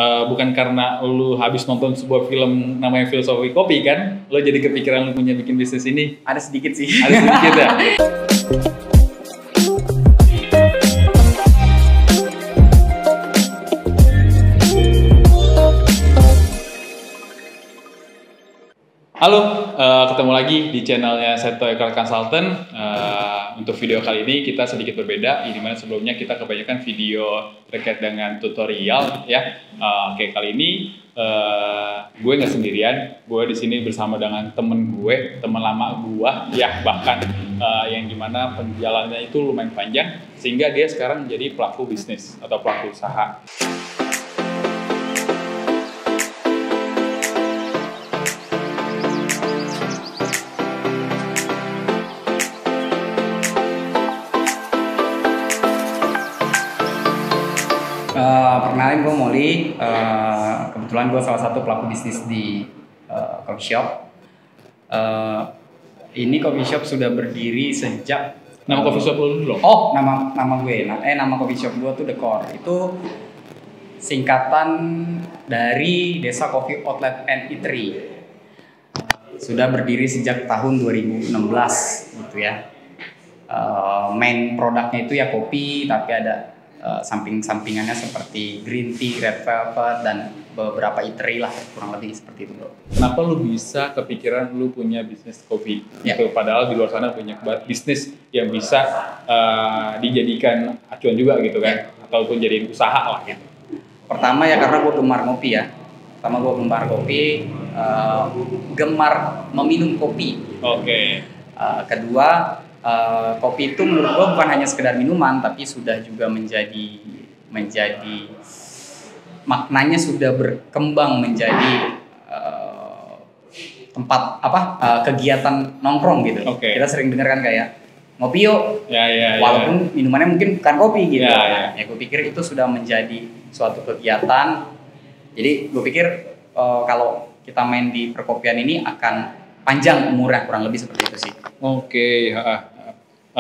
bukan karena lu habis nonton sebuah film namanya Filosofi Kopi kan, lu jadi kepikiran lu punya bikin bisnis ini? Ada sedikit sih. Ada sedikit ya? Halo, ketemu lagi di channelnya Seto Ekar Consultant. Untuk video kali ini kita sedikit berbeda, di mana sebelumnya kita kebanyakan video terkait dengan tutorial ya. Oke, kali ini gue nggak sendirian, gue di sini bersama dengan temen gue, teman lama gue ya, bahkan yang dimana penjalannya itu lumayan panjang sehingga dia sekarang menjadi pelaku bisnis atau pelaku usaha. Perkenalin, gue Molly. Kebetulan gue salah satu pelaku bisnis di coffee shop. Ini coffee shop sudah berdiri sejak. Nama coffee shop lu dulu? Oh, nama gue. Nama coffee shop gue tuh The Core. Itu singkatan dari Desa Coffee Outlet and Eatery. Sudah berdiri sejak tahun 2016 gitu ya. Main produknya itu ya kopi, tapi ada samping-sampingannya seperti green tea, red velvet, dan beberapa eatery lah, kurang lebih seperti itu bro. Kenapa lu bisa kepikiran lu punya bisnis kopi? Ya. Gitu, padahal di luar sana banyak banget bisnis yang bisa dijadikan acuan juga gitu kan, ataupun jadiin usaha lah gitu. Pertama ya karena gue gemar ngopi ya. Gemar meminum kopi. Oke. Kedua, kopi itu menurut gue bukan hanya sekedar minuman, tapi sudah juga menjadi maknanya sudah berkembang menjadi tempat kegiatan nongkrong gitu. Okay. Kita sering dengar kan kayak ngopi yuk, walaupun minumannya mungkin bukan kopi gitu. Ya gue pikir itu sudah menjadi suatu kegiatan. Jadi gue pikir kalau kita main di perkopian ini akan panjang umurnya, kurang lebih seperti itu sih. Oke.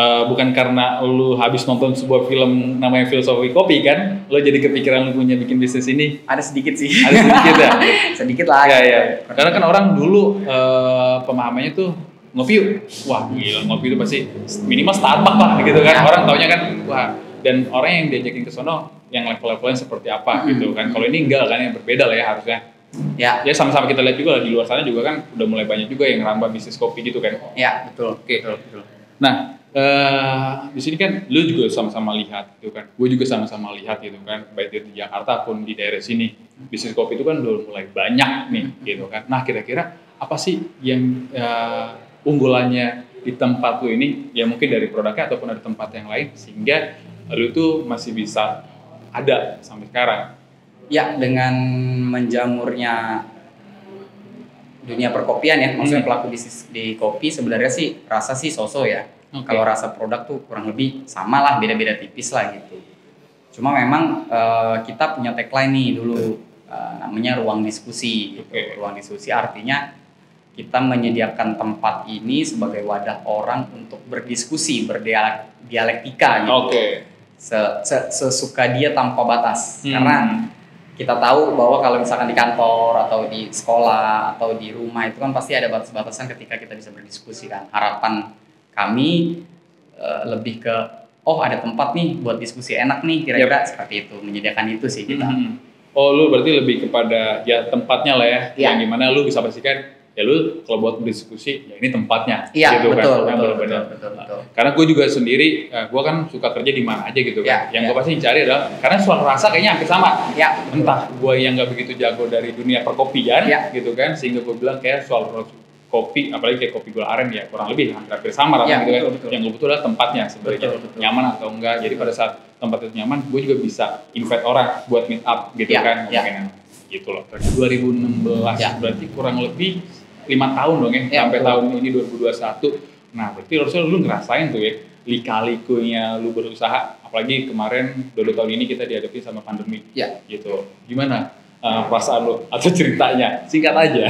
Bukan karena lu habis nonton sebuah film namanya Filosofi Kopi kan, lu jadi kepikiran lu punya bikin bisnis ini? Ada sedikit sih. Ada sedikit ya? Sedikit lah. Ya. Karena kan orang dulu pemahamannya tuh ngopi yuk, wah gila ngopi itu pasti minimal Starbucks lah gitu kan. Orang taunya kan wah, dan orang yang diajakin ke sono yang level-levelnya seperti apa gitu kan. Kalau ini enggak kan, yang berbeda lah ya harusnya. Ya sama-sama kita lihat juga lah, di luar sana juga kan udah mulai banyak juga yang ngerambah bisnis kopi gitu kan. Ya betul. Oke. Betul. Nah di sini kan lu juga sama-sama lihat gitu kan, gue juga sama-sama lihat gitu kan, baik di Jakarta pun di daerah sini bisnis kopi itu kan udah mulai banyak nih gitu kan. Nah kira-kira apa sih yang unggulannya di tempat lu ini, ya mungkin dari produknya ataupun ada tempat yang lain sehingga lu tuh masih bisa ada sampai sekarang? Ya, dengan menjamurnya dunia perkopian ya, maksudnya pelaku bisnis di kopi sebenarnya sih rasa sih so-so ya. Okay. Kalau rasa produk tuh kurang lebih sama lah, beda-beda tipis lah gitu. Cuma memang kita punya tagline nih dulu, namanya ruang diskusi gitu. Okay. Ruang diskusi artinya kita menyediakan tempat ini sebagai wadah orang untuk berdiskusi, berdialektika gitu. Okay. Sesuka dia tanpa batas. Karena kita tahu bahwa kalau misalkan di kantor atau di sekolah atau di rumah itu kan pasti ada batas-batasan ketika kita bisa berdiskusi kan. Harapan kami lebih ke ada tempat nih buat diskusi enak nih, kira-kira seperti itu, menyediakan itu sih kita. Oh, lu berarti lebih kepada ya tempatnya lah ya, yang dimana lu bisa pastikan ya lu kalau buat berdiskusi ya ini tempatnya. Iya, gitu betul, kan. betul. Karena gue juga sendiri, gue kan suka kerja di mana aja gitu kan. Yang gue pasti cari adalah, karena suara rasa kayaknya hampir sama. Ya, entah gue yang nggak begitu jago dari dunia perkopian gitu kan, sehingga gue bilang kayak soal kopi, apalagi kayak kopi gula aren ya kurang lebih hampir sama rasanya gitu kan. Betul. Yang gue butuh adalah tempatnya sebenarnya, nyaman atau enggak. Jadi pada saat tempat itu nyaman, gue juga bisa invite orang buat meet up gitu kan. Gitu loh. 2016 berarti kurang lebih 5 tahun dong ya, sampai tahun ini 2021. Nah berarti harusnya lu ngerasain tuh ya lika-likunya lu berusaha, apalagi kemarin 2 tahun ini kita dihadapi sama pandemi gitu. Gimana perasaan lu atau ceritanya? Singkat aja.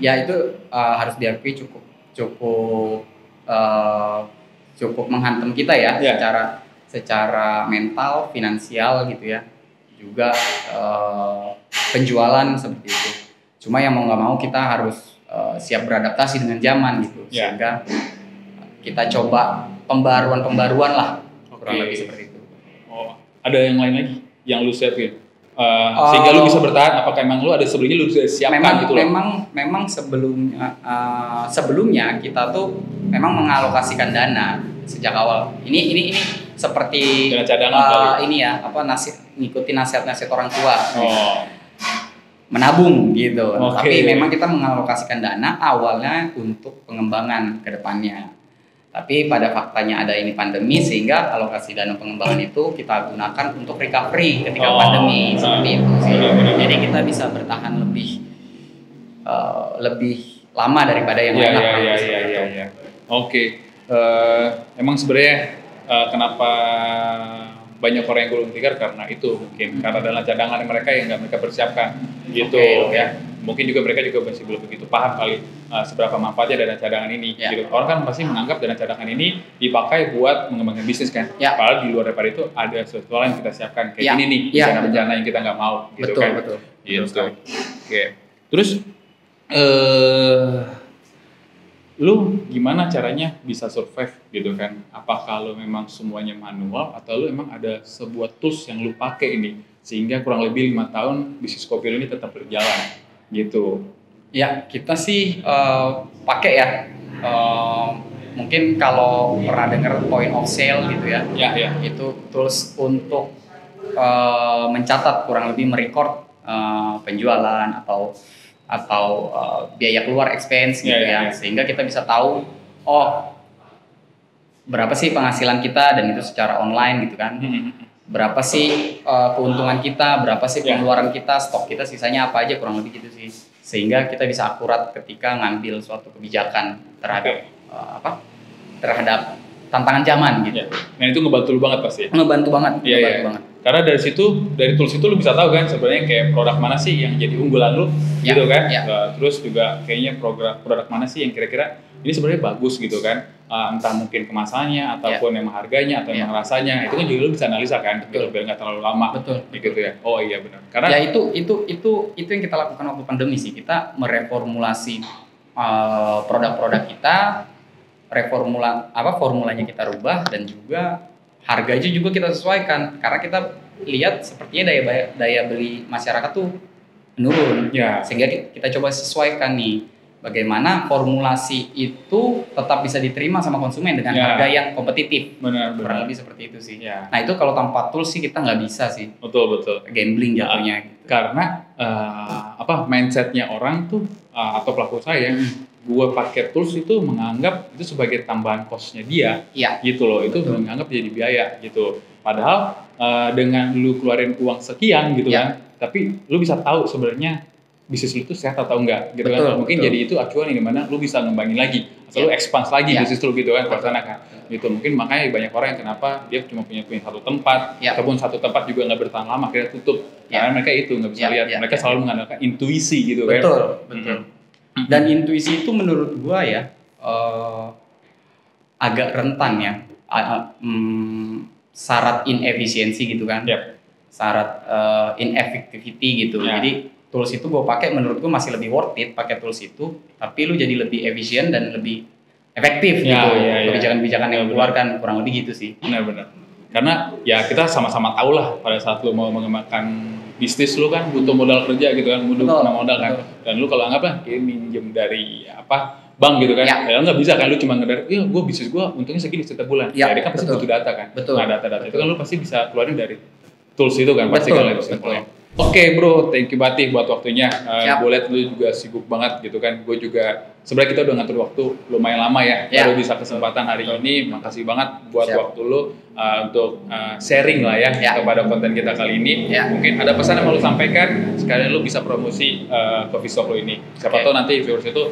Ya itu harus diakui cukup menghantam kita ya, secara mental, finansial gitu ya. juga penjualan seperti itu. Cuma yang mau nggak mau kita harus siap beradaptasi dengan zaman gitu, sehingga kita coba pembaruan lah, kurang lebih seperti itu. Oh, ada yang lain lagi yang lu siapin? Sehingga lu bisa bertahan, apakah emang lu ada sebelumnya lu sudah siapkan gitu loh? Memang sebelumnya kita tuh memang mengalokasikan dana sejak awal. Ini seperti dana cadangan ini ya, ngikutin nasihat-nasihat orang tua. Menabung gitu. Tapi memang kita mengalokasikan dana awalnya untuk pengembangan ke depannya. Tapi pada faktanya ada ini pandemi, sehingga alokasi dana pengembangan itu kita gunakan untuk recovery ketika pandemi seperti itu sih. Jadi kita bisa bertahan lebih lama daripada yang lain. Iya. Oke. Emang sebenarnya kenapa banyak orang yang gulung tikar karena itu mungkin karena dana cadangan mereka yang nggak mereka persiapkan gitu ya. Mungkin juga mereka juga masih belum begitu paham kali seberapa manfaatnya dana cadangan ini. Gitu. Orang kan pasti menganggap dana cadangan ini dipakai buat mengembangkan bisnis kan. Padahal di luar daripada itu ada sesuatu yang kita siapkan kayak ini nih bencana yang kita nggak mau gitu kan. Betul. Oke. Terus lu gimana caranya bisa survive gitu kan? Apa kalau memang semuanya manual atau lu emang ada sebuah tools yang lu pakai ini sehingga kurang lebih 5 tahun bisnis kopi lu ini tetap berjalan gitu? Ya, kita sih pakai ya. Mungkin kalau pernah dengar point of sale gitu ya. Itu tools untuk mencatat, kurang lebih merecord penjualan atau biaya keluar expense gitu sehingga kita bisa tahu berapa sih penghasilan kita, dan itu secara online gitu kan. Berapa sih keuntungan kita, berapa sih pengeluaran kita, stok kita sisanya apa aja, kurang lebih gitu sih. Sehingga kita bisa akurat ketika ngambil suatu kebijakan terhadap tantangan zaman gitu. Nah itu ngebantu lu banget pasti. Ngebantu banget. Karena dari tools itu lu bisa tahu kan sebenarnya kayak produk mana sih yang jadi unggulan lu gitu kan. Terus juga kayaknya produk mana sih yang kira-kira ini sebenarnya bagus gitu kan. Entah mungkin kemasannya ataupun memang harganya atau memang rasanya. Itu kan juga lu bisa analisa kan biar nggak terlalu lama. Gitu ya. Oh iya benar. Karena ya itu yang kita lakukan waktu pandemi sih. Kita mereformulasi produk-produk kita, formulanya kita rubah, dan juga harganya juga kita sesuaikan karena kita lihat sepertinya daya beli masyarakat tuh menurun. Sehingga kita coba sesuaikan nih bagaimana formulasi itu tetap bisa diterima sama konsumen dengan harga yang kompetitif. Kurang lebih seperti itu sih. Nah itu kalau tanpa tools sih kita nggak bisa sih. Betul. Gambling jatuhnya. Gitu. Karena mindsetnya orang tuh atau pelaku saya, gue pakai tools itu menganggap itu sebagai tambahan cost-nya dia, gitu loh. Itu menganggap jadi biaya gitu. Padahal dengan lu keluarin uang sekian gitu kan, tapi lu bisa tahu sebenarnya bisnis lu tuh sehat atau enggak gitu kan. Mungkin jadi itu acuan yang dimana lu bisa ngembangin lagi atau lu expand lagi bisnis lu gitu kan ke sana kan. Gitu mungkin makanya banyak orang yang kenapa dia cuma punya satu tempat, ataupun satu tempat juga nggak bertahan lama akhirnya tutup. Karena mereka itu nggak bisa lihat, mereka selalu mengandalkan intuisi gitu kan. Betul. Dan intuisi itu menurut gua ya agak rentan ya, syarat inefisiensi gitu kan, syarat ineffectivity gitu. Jadi tools itu gue pakai, menurut gue masih lebih worth it pakai tools itu, tapi lu jadi lebih efisien dan lebih efektif gitu kebijakan-kebijakan yang dikeluarkan, kurang lebih gitu sih. Benar. Karena ya kita sama-sama tahu lah pada saat lu mau mengembangkan bisnis lu kan butuh modal kerja gitu kan, butuh modal kan. Dan lu kalau anggaplah kayak minjem dari bank gitu kan, ya nggak bisa kan lu cuma ngedar, gue bisnis gue untungnya segini setiap bulan. Jadi kan pasti butuh data kan. Nah data-data itu kan lu pasti bisa keluarin dari tools itu kan, pasti kan lebih simpel. Oke bro, thank you banget buat waktunya. Gue liat lu juga sibuk banget gitu kan. Gue juga sebenarnya kita udah ngatur waktu lumayan lama ya. Baru bisa kesempatan hari ini. Makasih banget buat waktu lu untuk sharing lah ya kepada konten kita kali ini. Mungkin ada pesan yang mau lu sampaikan. Sekalian lu bisa promosi coffee shop lu ini. Siapa tahu nanti viewers itu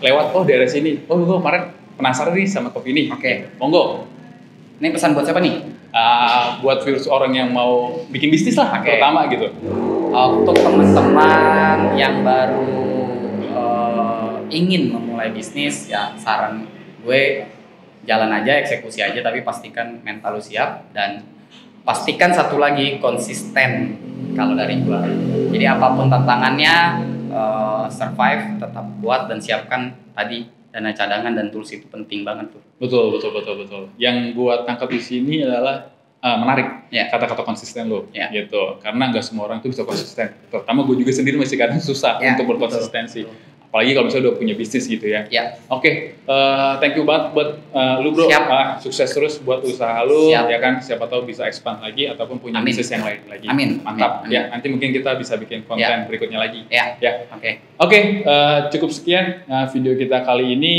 lewat daerah sini. Gue kemarin penasaran nih sama kopi ini. Monggo. Ini pesan buat siapa nih? Buat viewers orang yang mau bikin bisnis lah, terutama gitu. Untuk teman-teman yang baru ingin memulai bisnis, ya saran gue jalan aja, eksekusi aja, tapi pastikan mental lu siap, dan pastikan satu lagi konsisten. kalau dari gua. Jadi apapun tantangannya, survive, tetap kuat dan siapkan tadi dana cadangan dan tools itu penting banget tuh. Betul. Yang gua tangkap di sini adalah menarik kata-kata konsisten lo, gitu. Karena nggak semua orang itu bisa konsisten. Terutama gue juga sendiri masih kadang susah untuk berkonsistensi. Apalagi kalau misalnya udah punya bisnis gitu ya. Oke, thank you banget buat lu bro. Sukses terus buat usaha lu, ya kan. Siapa tahu bisa expand lagi ataupun punya bisnis yang lain lagi. Mantap. Amin. Ya, nanti mungkin kita bisa bikin konten berikutnya lagi. Oke, cukup sekian video kita kali ini.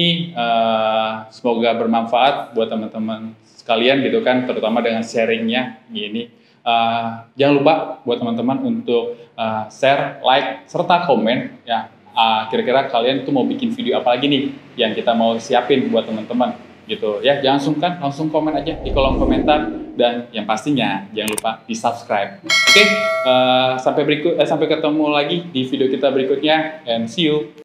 Semoga bermanfaat buat teman-teman sekalian gitu kan, terutama dengan sharingnya gini. Jangan lupa buat teman-teman untuk share, like, serta komen ya. Kira-kira kalian tuh mau bikin video apa lagi nih yang kita mau siapin buat teman-teman gitu ya. Jangan sungkan, langsung komen aja di kolom komentar, dan yang pastinya jangan lupa di subscribe. Oke, sampai ketemu lagi di video kita berikutnya, and see you.